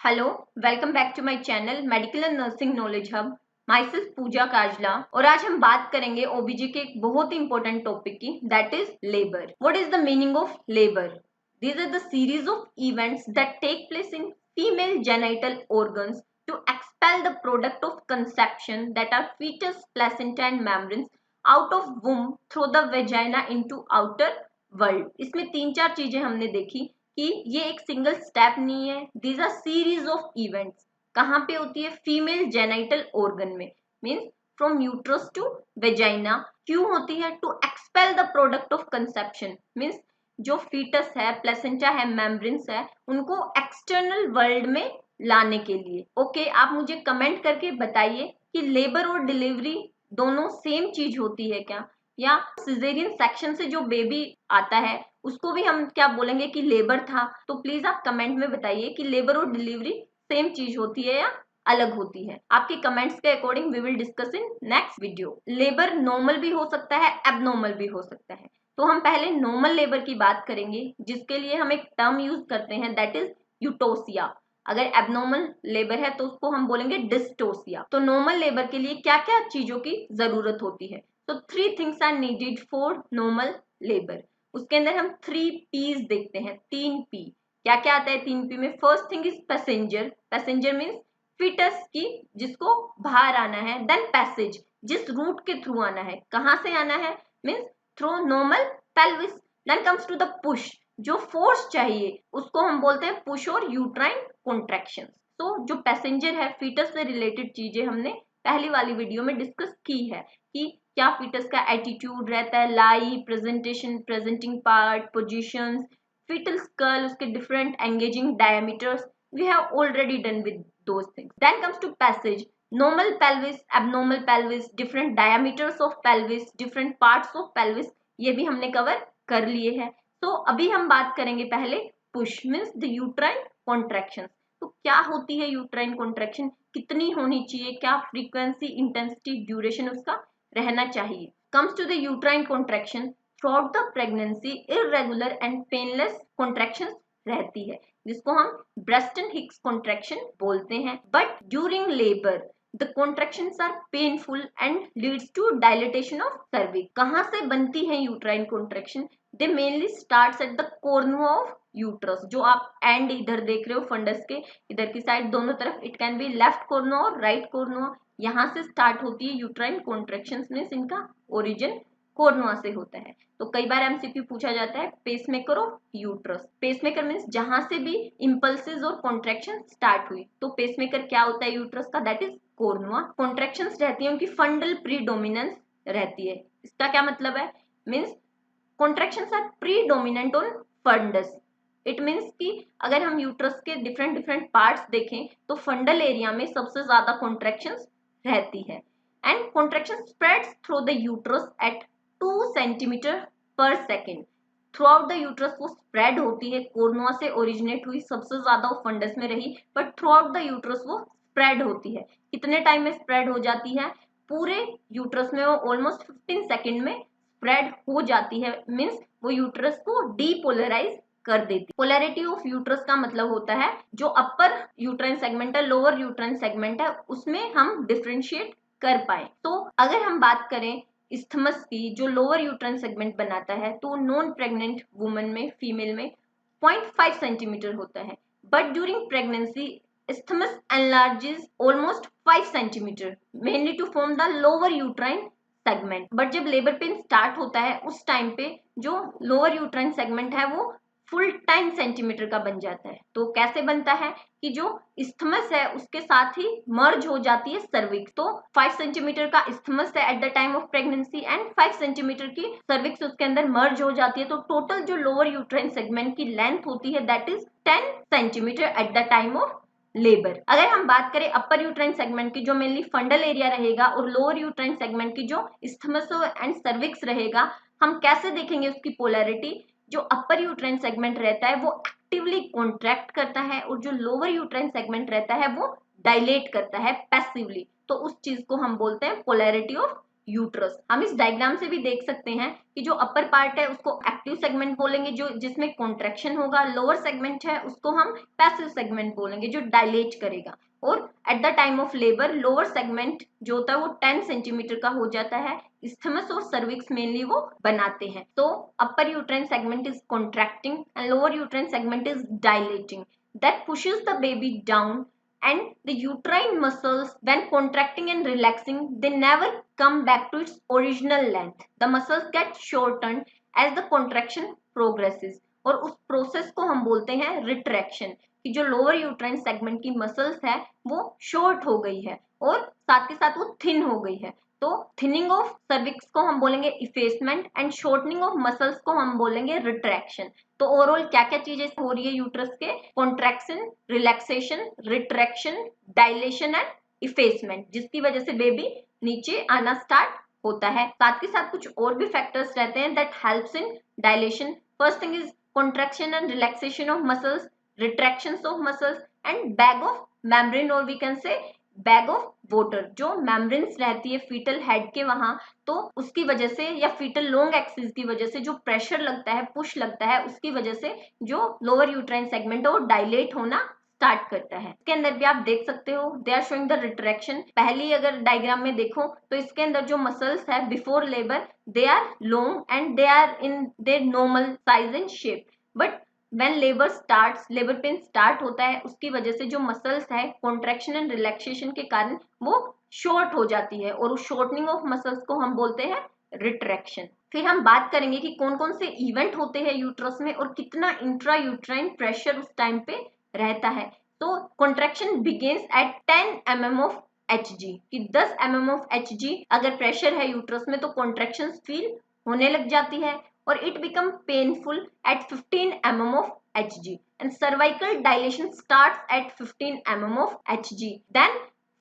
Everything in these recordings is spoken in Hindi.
Hello, welcome back to my channel medical and nursing knowledge hub. Myself Pooja Kajla और आज हम बात करेंगे ओबीजी के एक बहुत ही इंपॉर्टेंट टॉपिक की, that is labour. What is the meaning of labour? These are the series of events that take place in female genital organs to expel the product of conception that are fetus, placenta and membranes out of womb through the vagina into outer world। इसमें तीन चार चीजें हमने देखी कि ये एक सिंगल स्टेप नहीं है, these are series of events. कहाँ पे होती है? फीमेल जेनाइटल ऑर्गन में, means from uterus to vagina. क्यों होती है? To expel the product of conception, means जो फीटस है, प्लेसेंटा है, मेम्ब्रेन्स है, उनको एक्सटर्नल वर्ल्ड में लाने के लिए। ओके, आप मुझे कमेंट करके बताइए कि लेबर और डिलीवरी दोनों सेम चीज होती है क्या, या सिजेरियन सेक्शन से जो बेबी आता है उसको भी हम क्या बोलेंगे कि लेबर था? तो प्लीज आप कमेंट में बताइए कि लेबर और डिलीवरी सेम चीज होती है या अलग होती है। आपके कमेंट्स के according we will discuss in next video. Labour normal भी हो सकता है, एबनॉर्मल भी हो सकता है। तो हम पहले नॉर्मल लेबर की बात करेंगे, जिसके लिए हम एक टर्म यूज करते हैं, दैट इज यूटोसिया। अगर एबनॉर्मल लेबर है तो उसको हम बोलेंगे डिस्टोसिया। तो नॉर्मल लेबर के लिए क्या क्या चीजों की जरूरत होती है? तो 3 things are needed for normal labour. उसके अंदर हम 3 पीज देखते हैं, 3 पी। क्या क्या आता है 3 पी में? First thing is passenger. Passenger means foetus की, जिसको बाहर आना है। देन पैसेज, जिस रूट के थ्रू आना है। कहाँ से आना है? Means through normal pelvis. Then comes to the push, जो फोर्स चाहिए उसको हम बोलते हैं पुश और यूट्राइन कॉन्ट्रैक्शन। तो जो पैसेंजर है, फीटस से रिलेटेड चीजें हमने पहली वाली वीडियो में डिस्कस की है कि क्या फीटस का एटीट्यूड रहता है, lie, presentation, presenting part, positions, fetal skull, उसके different engaging diameters, we have already done with those things. Then comes to passage, normal pelvis, abnormal pelvis, different diameters of pelvis, different parts of pelvis, ये भी हमने कवर कर लिए हैं। तो अभी हम बात करेंगे पहले push, means the uterine contraction. तो क्या होती है यूट्राइन कॉन्ट्रैक्शन, कितनी होनी चाहिए, क्या फ्रीक्वेंसी, इंटेंसिटी, ड्यूरेशन उसका रहना चाहिए? Comes to the uterine contraction, throughout the pregnancy irregular and painless contraction रहती है, जिसको हम ब्रेस्ट एंड हिक्स कॉन्ट्रैक्शन बोलते हैं। But during labour the contractions are painful and leads to dilatation of cervix. कहाँ से बनती है uterine contraction? They mainly starts at the corner of uterus, जो आप एंड इधर देख रहे हो फंडस के इधर की साइड, दोनों तरफ, it can be left corner और राइट कॉर्नर। यहाँ से स्टार्ट होती है यूट्राइन कॉन्ट्रैक्शंस, मीन्स इनका ओरिजिन कोर्नुआ से होता है। तो कई बार एमसीक्यू पूछा जाता है pacemaker of uterus. Pacemaker means जहां से भी इंपल्सेस और कॉन्ट्रैक्शन स्टार्ट हुई। तो पेसमेकर क्या होता है यूट्रस का? That is कोर्नुआ। कॉन्ट्रैक्शंस रहती है, उनकी फंडल प्रीडोमिनेंस रहती है। इसका क्या मतलब है? Means contractions are predominant on fundus. It means कि अगर हम यूट्रस के डिफरेंट डिफरेंट पार्ट्स देखें तो फंडल एरिया में सबसे ज्यादा कॉन्ट्रैक्शंस रहती है। And contraction spreads through the uterus at 2 centimetre per second. Throughout the uterus वो स्प्रेड होती है, कोर्नुआ से ओरिजिनेट हुई, सबसे ज्यादा वो फंडस में रही, but through out the uterus वो स्प्रेड होती है। कितने टाइम में स्प्रेड हो जाती है? पूरे यूट्रस में वो ऑलमोस्ट 15 सेकेंड में स्प्रेड हो जाती है, मीन्स वो यूट्रस को डीपोलराइज कर देती। पोलैरिटी ऑफ यूट्रस का मतलब होता है जो अपर यूट्राइन सेगमेंट है, लोअर यूट्राइन सेगमेंट है, उसमें हम डिफ्रेंशिएट कर पाए। तो अगर हम बात करें इस्थमस की, जो लोअर यूट्राइन सेगमेंट बनाता है, तो नॉन प्रेग्नेंट वुमन में, फीमेल में 0.5 सेंटीमीटर होता है। But during pregnancy isthmus enlarges almost 5 centimetre mainly to form the lower uterine segment। But जब लेबर पेन स्टार्ट होता है उस टाइम पे जो लोअर यूट्राइन सेगमेंट है वो फुल टाइम सेंटीमीटर का बन जाता है। तो कैसे बनता है कि जो इस्थमस है उसके साथ ही मर्ज हो जाती है सर्विक्स। तो 5 सेंटीमीटर का इस्थमस है at the time of pregnancy and 5 centimetre की सर्विक्स उसके अंदर मर्ज हो जाती है। तो टोटल जो लोअर यूट्राइन सेगमेंट की लेंथ होती है that is 10 centimetre eight the time of labour. अगर हम बात करें अपर यूट्राइन सेगमेंट की, जो मेनली फंडल एरिया रहेगा, और लोअर यूट्राइन सेगमेंट की जो इस्थमस एंड सर्विक्स रहेगा, हम कैसे देखेंगे उसकी पोलैरिटी? जो अपर यूट्राइन सेगमेंट रहता है वो एक्टिवली कॉन्ट्रैक्ट करता है, और जो लोअर यूट्राइन सेगमेंट रहता है वो डायलेट करता है पैसिवली। तो उस चीज को हम बोलते हैं पोलैरिटी ऑफ यूट्रस। हम इस डायग्राम से भी देख सकते हैं कि जो अपर पार्ट है उसको एक्टिव सेगमेंट बोलेंगे, जो जिसमें कॉन्ट्रैक्शन होगा। लोअर सेगमेंट है उसको हम पैसिव सेगमेंट बोलेंगे, जो डायलेट करेगा। और eight the time of labour lower segment जो होता है वो 10 सेंटीमीटर का हो जाता है। इस्थमस और सर्विक्स मेनली वो बनाते हैं। तो upper uterine segment is contracting and lower uterine segment is dilating, that pushes the baby down, and the uterine muscles when contracting and relaxing they never come back to its original length. The muscles get shortened as the contraction progresses, और उस प्रोसेस को हम बोलते हैं रिट्रैक्शन, कि जो लोअर यूट्राइन सेगमेंट की मसल्स है वो शॉर्ट हो गई है और साथ के साथ वो थिन हो गई है। तो थिनिंग ऑफ सर्विक्स को हम बोलेंगे effacement and shortening of muscles को हम बोलेंगे रिट्रैक्शन। तो ओवरऑल क्या क्या चीजें हो रही है यूट्रस के? Contraction, relaxation, retraction, dilation and effacement, जिसकी वजह से बेबी नीचे आना स्टार्ट होता है। साथ के साथ कुछ और भी फैक्टर्स रहते हैं that helps in dilation. First thing is contraction and relaxation of muscles, retractions of muscles and bag of membrane, or we can say bag of voter. जो मेम्ब्रेन्स रहती है फीटल हेड के वहां, तो उसकी वजह से या फीटल लॉन्ग एक्सिस की वजह से जो प्रेशर लगता है, पुश लगता है, उसकी वजह से जो लोअर यूट्राइन सेगमेंट है वो डायलेट होना स्टार्ट करता है। इसके अंदर भी आप देख सकते हो they are showing the retraction. पहली अगर डायग्राम में देखो तो इसके अंदर जो मसल्स है before labour they are long and they are in their normal size and shape, but when labour starts, labour pain start होता है, उसकी वजह से जो मसल्स है कॉन्ट्रैक्शन एंड रिलैक्सेशन के कारण वो शॉर्ट हो जाती है, और उस शॉर्टनिंग ऑफ मसल्स को हम बोलते हैं रिट्रैक्शन। फिर हम बात करेंगे कि कौन कौन से इवेंट होते हैं यूट्रस में और कितना इंट्रा यूट्राइन प्रेशर उस टाइम पे रहता है। तो contraction begins at 10 mm of Hg, कि 10 mm ऑफ Hg अगर प्रेशर है यूट्रस में तो कॉन्ट्रैक्शन फील होने लग जाती है, और it become painful at 15 mm of Hg, and cervical dilation starts at 15 mm of Hg. Then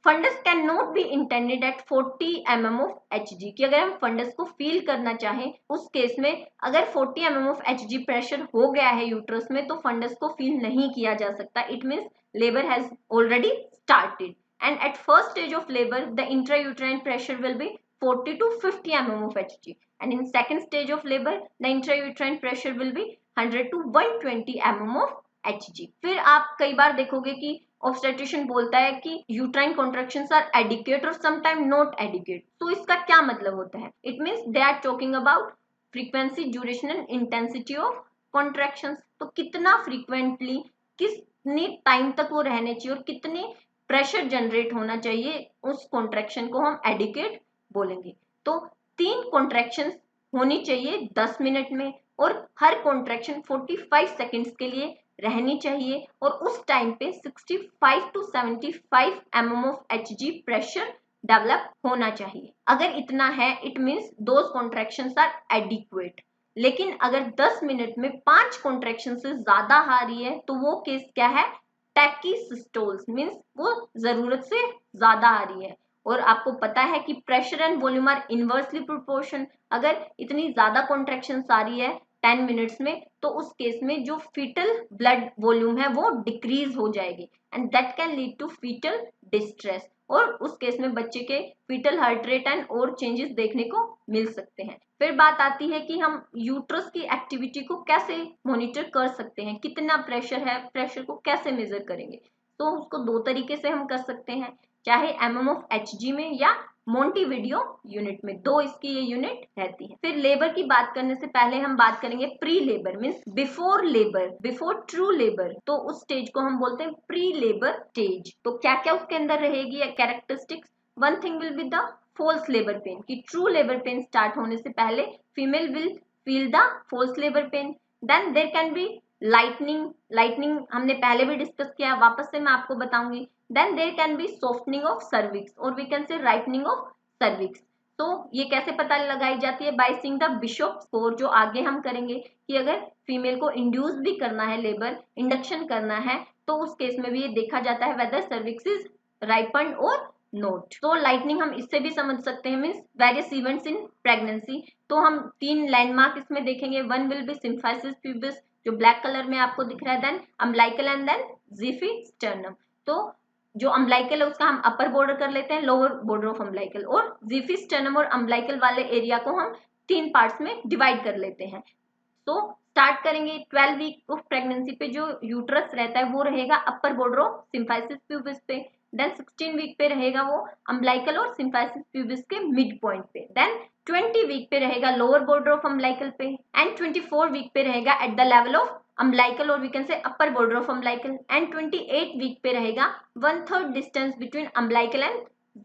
fundus can not be intended at 40 mm of Hg, कि अगर हम फंडस को फील करना चाहें उस केस में अगर 40 mm ऑफ Hg प्रेशर हो गया है यूट्रस में तो फंडस को फील नहीं किया जा सकता। It means labour has already started, and at first stage of labour the intrauterine pressure will be 40 to 50 mm of Hg, and in second stage of labor the intrauterine pressure will be 100 to 120 mm of Hg. फिर आप कई बार देखोगे कि ऑब्स्टेट्रिशियन बोलता है कि यूट्राइन कॉन्ट्रैक्शंस आर एडिक्वेट और समटाइम नॉट एडिक्वेट। तो इसका क्या मतलब होता है? It means they are talking about frequency, duration and intensity of contractions. तो कितना फ्रीक्वेंटली, कितनी टाइम तक वो रहने चाहिए और कितनी प्रेशर जनरेट होना चाहिए, उस कॉन्ट्रैक्शन को हम एडिक्वेट बोलेंगे। तो 3 कॉन्ट्रैक्शंस होनी चाहिए 10 मिनट में, और हर कॉन्ट्रैक्शन 45 सेकेंड्स के लिए रहनी चाहिए, और उस टाइम पे 65 to 75 mm of Hg pressure develop होना चाहिए। अगर इतना है it means those contractions are adequate. लेकिन अगर 10 मिनट में 5 कॉन्ट्रैक्शन से ज्यादा आ रही है तो वो केस क्या है? टैकीसिस्टोल्स, मीन्स वो जरूरत से ज्यादा आ रही है। और आपको पता है कि pressure and volume are inversely proportion. अगर इतनी ज्यादा कॉन्ट्रैक्शंस आ रही है 10 मिनट्स में तो उस केस में जो फीटल ब्लड वॉल्यूम है वो डिक्रीज हो जाएगी, and that can lead to fetal distress, और उस केस में बच्चे के फीटल हार्ट रेट एंड और चेंजेस देखने को मिल सकते हैं। फिर बात आती है कि हम यूट्रस की एक्टिविटी को कैसे मॉनिटर कर सकते हैं, कितना प्रेशर है, प्रेशर को कैसे मेजर करेंगे। तो उसको 2 तरीके से हम कर सकते हैं, चाहे mm ऑफ Hg में या मोंटीविडियो यूनिट में। 2 इसकी ये यूनिट रहती है। फिर लेबर की बात करने से पहले हम बात करेंगे pre labour, means before labour, before true labour. तो उस स्टेज को हम बोलते हैं प्री लेबर स्टेज। तो क्या क्या उसके अंदर रहेगी characteristics? One thing will be the false labour pain, कि ट्रू लेबर पेन स्टार्ट होने से पहले female will feel the false labour pain. Then there can be lightening हमने पहले भी डिस्कस किया, वापस से मैं आपको बताऊंगी। Then there can be softening of cervix, or we can say rightening of cervix. तो ये कैसे पता लगाई जाती है? By seeing the Bishop score, जो आगे हम करेंगे कि अगर फीमेल को इंड्यूस भी करना है, लेबर इंडक्शन करना है, तो उस केस में भी ये देखा जाता है whether cervix is ripened or not. तो लाइटनिंग हम इससे भी समझ सकते हैं, means various events in pregnancy. तो हम 3 लैंडमार्क इसमें देखेंगे। One will be symphysis pubis जो ब्लैक कलर में आपको दिख रहा है, then umbilical and then xiphisternum. तो जो अम्बिलाइकल है उसका हम अपर बॉर्डर कर लेते हैं, लोअर बॉर्डर ऑफ अम्बिलाइकल, और ज़ीफी स्टर्नम और अम्बिलाइकल वाले एरिया को हम 3 पार्ट्स में डिवाइड कर लेते हैं। तो स्टार्ट करेंगे 12 वीक ऑफ प्रेगनेंसी पे जो यूट्रस रहता है वो रहेगा अपर बॉर्डर ऑफ सिम्फाइसिस प्यूबिस पे। देन 16 वीक पे रहेगा वो अम्बिलाइकल और सिम्फाइसिस प्यूबिस के मिड पॉइंट पे। देन 20 वीक पे रहेगा लोअर बॉर्डर ऑफ अम्बिलाइकल पे, एंड 24 वीक पे रहेगा at the level of umbilical और we can say upper border of umbilical, and 28 week पे रहेगा 1/3 distance between umbilical and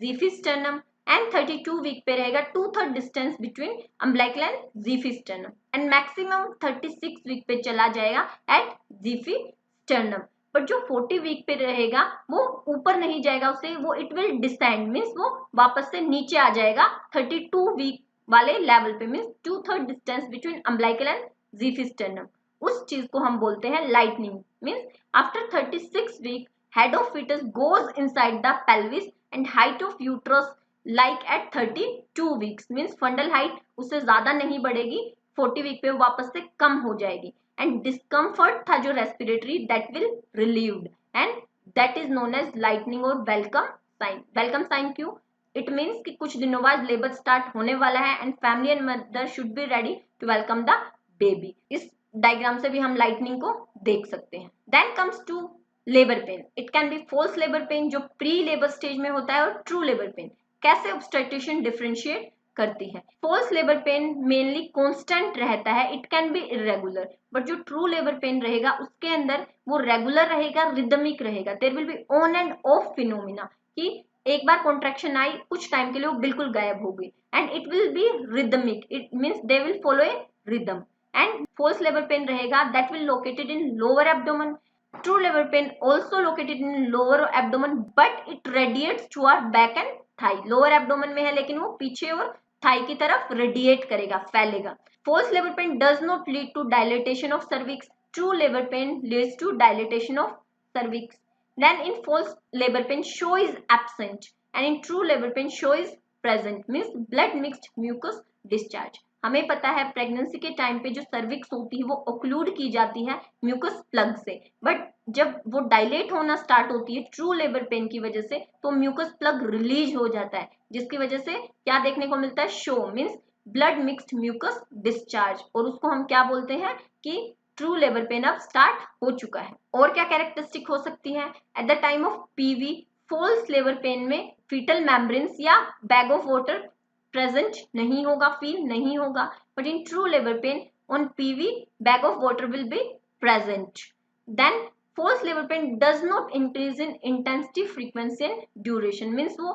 xiphisternum, and 32 week पे रहेगा 2/3 distance between umbilical and xiphisternum, and maximum 36 week पे चला जाएगा एट ज़ीफी स्टर्नम। बट जो 40 वीक पे रहेगा वो ऊपर नहीं जाएगा उससे, वो इट विल डिसेंड, मीन्स वो वापस से नीचे आ जाएगा 32 वीक वाले लेवल पे, means 2/3 distance between umbilical and xiphisternum. उस चीज को हम बोलते हैं lightening. Means after 36 week head of fetus goes inside the pelvis and height of uterus like at 32 weeks, means fundal height उससे ज्यादा नहीं बढ़ेगी, 40 वीक पे वापस से कम हो जाएगी, एंड डिस्कम्फर्ट था जो respiratory that will relieved, and that is known as lightening और वेलकम साइन। वेलकम साइन क्यों? इट मीन्स कि कुछ दिनों बाद लेबर स्टार्ट होने वाला है and family and mother should be ready to welcome the baby. इस डायग्राम से भी हम लाइटनिंग को देख सकते हैं। Then comes to labour pain. It can be false labour pain जो प्री लेबर स्टेज में होता है, और ट्रू लेबर पेन। कैसे ऑब्स्टेट्रिशियन डिफरेंशिएट करती है? False labour pain mainly constant रहता है, it can be irregular, but जो ट्रू लेबर पेन रहेगा उसके अंदर वो रेगुलर रहेगा, रिदमिक रहेगा। There will be on and off phenomena, कि एक बार कॉन्ट्रैक्शन आई कुछ टाइम के लिए वो बिल्कुल गायब हो गई, and it will be rhythmic, it means they will follow A rhythm. And false labor pain रहेगा that will located in lower abdomen. True labor pain also located in lower abdomen but it radiates toward back and thigh. lower abdomen में है लेकिन वो पीछे और थाई की तरफ रेडिएट करेगा, फैलेगा। false labor pain does not lead to dilatation of cervix. True labor pain leads to dilatation of cervix. Then in false labor pain show is absent and in true labor pain show is present, means blood mixed mucus discharge. हमें पता है प्रेगनेंसी के टाइम पे जो सर्विक्स होती है वो ओक्लूड की जाती है म्यूकस प्लग से, बट जब वो डायलेट होना स्टार्ट होती है ट्रू लेबर पेन की वजह से तो म्यूकस प्लग रिलीज हो जाता है, जिसकी वजह से क्या देखने को मिलता है? Show, means blood mixed mucus discharge, और उसको हम क्या बोलते हैं कि ट्रू लेबर पेन अब स्टार्ट हो चुका है। और क्या कैरेक्टरिस्टिक हो सकती है? At the time of PV false labour pain में फीटल मेम्ब्रेन्स या बैग ऑफ वाटर प्रेजेंट नहीं होगा, फील नहीं होगा, but in true labour pain on PV bag of water will be present. Then false labor pain does not increase in intensity, frequency and duration, means वो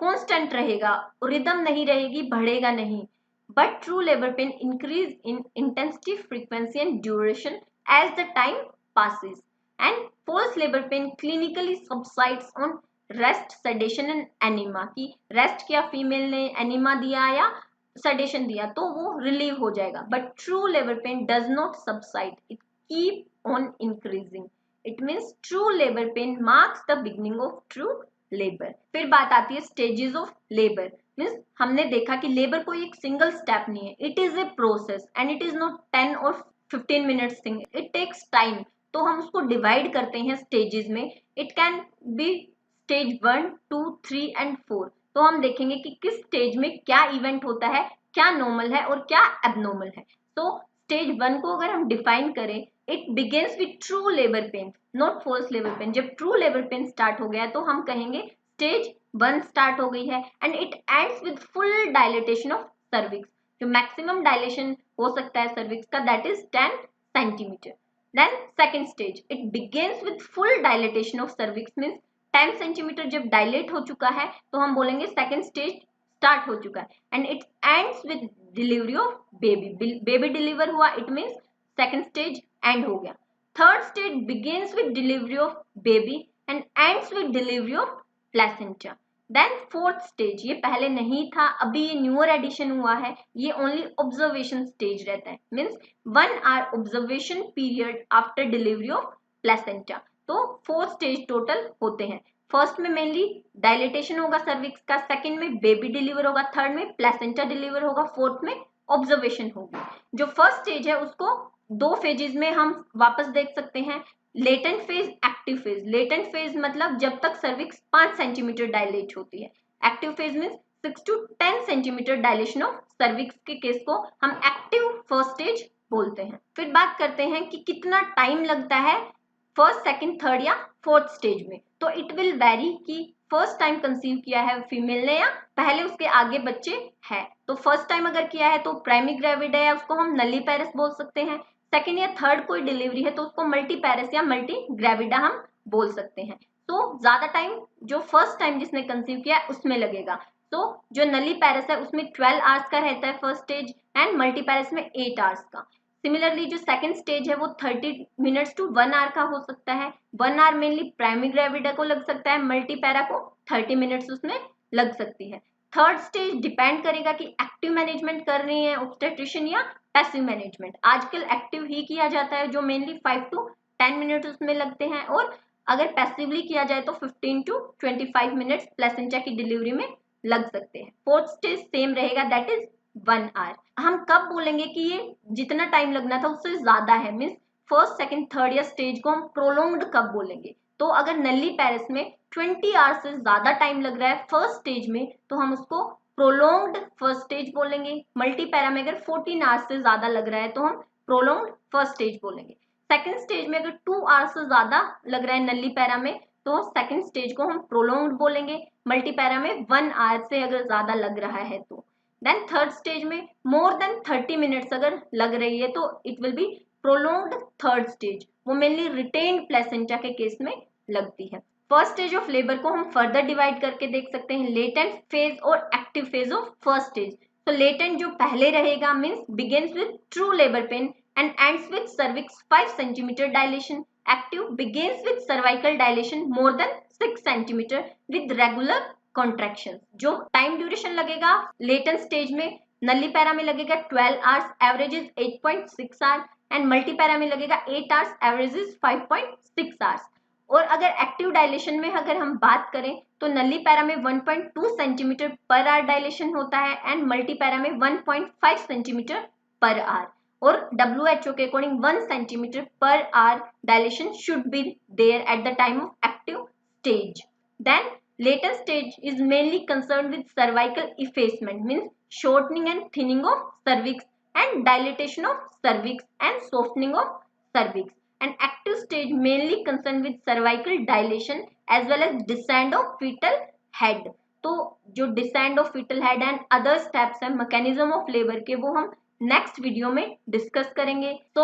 कांस्टेंट रहेगा, रिदम नहीं रहेगी, बढ़ेगा नहीं, but true labour pain increase in intensity, frequency and duration as the time passes, and false labor pain clinically subsides on rest, sedation and enema, की रेस्ट किया फीमेल ने, एनीमा दिया या सेडेशन दिया तो वो रिलीव हो जाएगा, but true labour pain does not subside, it keep on increasing, it means true labour pain marks the beginning of true labour. फिर बात आती है स्टेजेस ऑफ लेबर। मीन्स हमने देखा कि लेबर कोई एक सिंगल स्टेप नहीं है, it is a process and it is not 10 और 15 minutes thing, it takes time. तो हम उसको डिवाइड करते हैं स्टेजेस में, it can be stage 1, 2, 3 and 4। तो हम देखेंगे कि किस स्टेज में क्या इवेंट होता है, क्या नॉर्मल है और क्या एबनॉर्मल है। तो स्टेज 1 को अगर हम डिफाइन करें, it begins with true labour pain, not false labour pain. जब ट्रू लेबर पेन स्टार्ट हो गया तो हम कहेंगे स्टेज 1 स्टार्ट हो गई है, and it ends with full dilatation of cervix. जो मैक्सिमम डायलेशन हो सकता है सर्विक्स का that is 10 centimetre. Then second stage, it begins with full dilatation of cervix, means 10 centimetre जब डायलेट हो चुका है तो हम बोलेंगे सेकेंड स्टेज स्टार्ट हो चुका है, and it ends with delivery of baby. Baby deliver हुआ, it means second stage end हो गया। Third stage begins with delivery of baby and ends with delivery of placenta. Then fourth stage, ये पहले नहीं था, अभी ये न्यूअर एडिशन हुआ है, ये ओनली ऑब्जर्वेशन स्टेज रहता है, means 1 hour observation period after delivery of placenta. तो 4 स्टेज टोटल होते हैं। फर्स्ट में मेनली डायलेटेशन होगा सर्विक्स का, सेकंड में बेबी डिलीवर होगा, थर्ड में प्लेसेंटा डिलीवर होगा, फोर्थ में ऑब्जर्वेशन होगी। जो फर्स्ट स्टेज है उसको 2 फेजेस में हम वापस देख सकते हैं। Latent phase, active phase. Latent phase मतलब जब तक सर्विक्स 5 सेंटीमीटर डायलेट होती है। Active phase means 6 to 10 centimetre dilation of cervix के केस को हम एक्टिव फर्स्ट स्टेज बोलते हैं। फिर बात करते हैं कि कितना टाइम लगता है फर्स्ट, सेकंड, थर्ड या फोर्थ स्टेज में। तो इट विल वेरी कि फर्स्ट टाइम कंसीव किया है फीमेल ने या पहले उसके आगे बच्चे हैं। तो फर्स्ट टाइम अगर किया है तो प्राइमरी ग्रेविड है, उसको हम नल्लीपैरस बोल सकते हैं। सेकंड या थर्ड कोई डिलीवरी है तो उसको मल्टीपैरस या मल्टी ग्रेविडा हम बोल सकते हैं। तो ज्यादा टाइम जो फर्स्ट टाइम जिसने कंसीव किया है उसमें लगेगा। तो जो नल्लीपैरस है उसमें 12 आवर्स का रहता है फर्स्ट स्टेज एंड मल्टीपैरस में 8 आवर्स का। सिमिलरली जो सेकंड स्टेज है वो 30 मिनट्स टू 1 आवर का हो सकता है। 1 आवर मेनली प्राइमरी ग्रेविडा को लग सकता है, मल्टीपैरा को 30 मिनट्स उसमें लग सकती है। थर्ड स्टेज डिपेंड करेगा कि एक्टिव मैनेजमेंट कर रही है ऑब्स्टेट्रिशियन या पैसिव मैनेजमेंट। आजकल एक्टिव ही किया जाता है जो मेनली 5 to 10 मिनट्स उसमें लगते हैं, और अगर पैसिवली किया जाए तो 15 to 25 मिनट्स प्लेसेंटा की डिलीवरी में लग सकते हैं। फोर्थ स्टेज सेम रहेगा, दैट इज 1 आवर। हम कब बोलेंगे कि ये जितना टाइम लगना था उससे ज्यादा है, मीन्स फर्स्ट, सेकंड, थर्ड या स्टेज को हम प्रोलोंग्ड कब बोलेंगे। तो अगर नल्लीपैरस में 20 आवर्स से ज्यादा टाइम लग रहा है फर्स्ट स्टेज में तो हम उसको प्रोलोंग्ड फर्स्ट स्टेज बोलेंगे। मल्टीपैरा में अगर 14 आवर्स से ज्यादा लग रहा है तो हम प्रोलोंग्ड फर्स्ट स्टेज बोलेंगे। सेकंड स्टेज में अगर 2 आवर्स से ज्यादा लग रहा है नल्लीपैरा में तो सेकंड स्टेज को हम प्रोलोंग्ड बोलेंगे। मल्टीपैरा में 1 आवर से अगर ज्यादा लग रहा है तो। देन थर्ड स्टेज में मोर देन 30 मिनट्स अगर लग रही है तो it will be prolonged third stage. वो मेनली रिटेन्ड प्लेसेंटा के केस में लगती है। फर्स्ट स्टेज ऑफ लेबर को हम फर्दर डिवाइड करके देख सकते हैं, लेटेंट फेज और active phase of first stage. तो लेटेंट जो पहले रहेगा means begins with true labour pen and ends with cervix 5 centimeter dilation. Active begins with cervical dilation more than 6 centimeter with regular contractions. जो टाइम ड्यूरेशन लगेगा लेटेंट स्टेज में, नल्लीपैरा में लगेगा 12 hours, average is 8.6 hours, and multipara में लगेगा 8 आवर्स, एवरेज इज 5.6 आवर्स। और अगर एक्टिव डायलेशन में अगर हम बात करें तो नल्लीपैरा में 1.2 सेंटीमीटर पर आवर डायलेशन होता है एंड मल्टीपैरा में 1.5 सेंटीमीटर पर आवर। और WHO के according 1 centimetre per hour dilation should be there at the time of active stage. Then later stage is mainly concerned with cervical effacement, means shortening and thinning of cervix and dilatation of cervix and softening of cervix. And active stage mainly concerned with cervical dilation as well as descent of fetal head. तो जो descent of fetal head and other steps है mechanism of labor के वो हम नेक्स्ट वीडियो में डिस्कस करेंगे। तो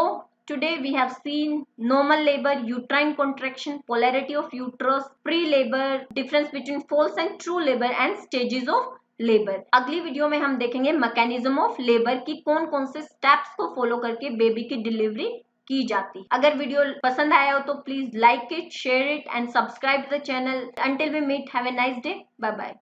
today we have seen normal labor, uterine contraction, polarity of uterus, pre-labor, difference between false and true labor and stages of labor. अगली वीडियो में हम देखेंगे मैकेनिज्म ऑफ लेबर की कौन कौन से स्टेप्स को फॉलो करके बेबी की डिलीवरी की जाती। अगर वीडियो पसंद आया हो तो please like it, share it and subscribe the channel. Until we meet, have a nice day, bye bye.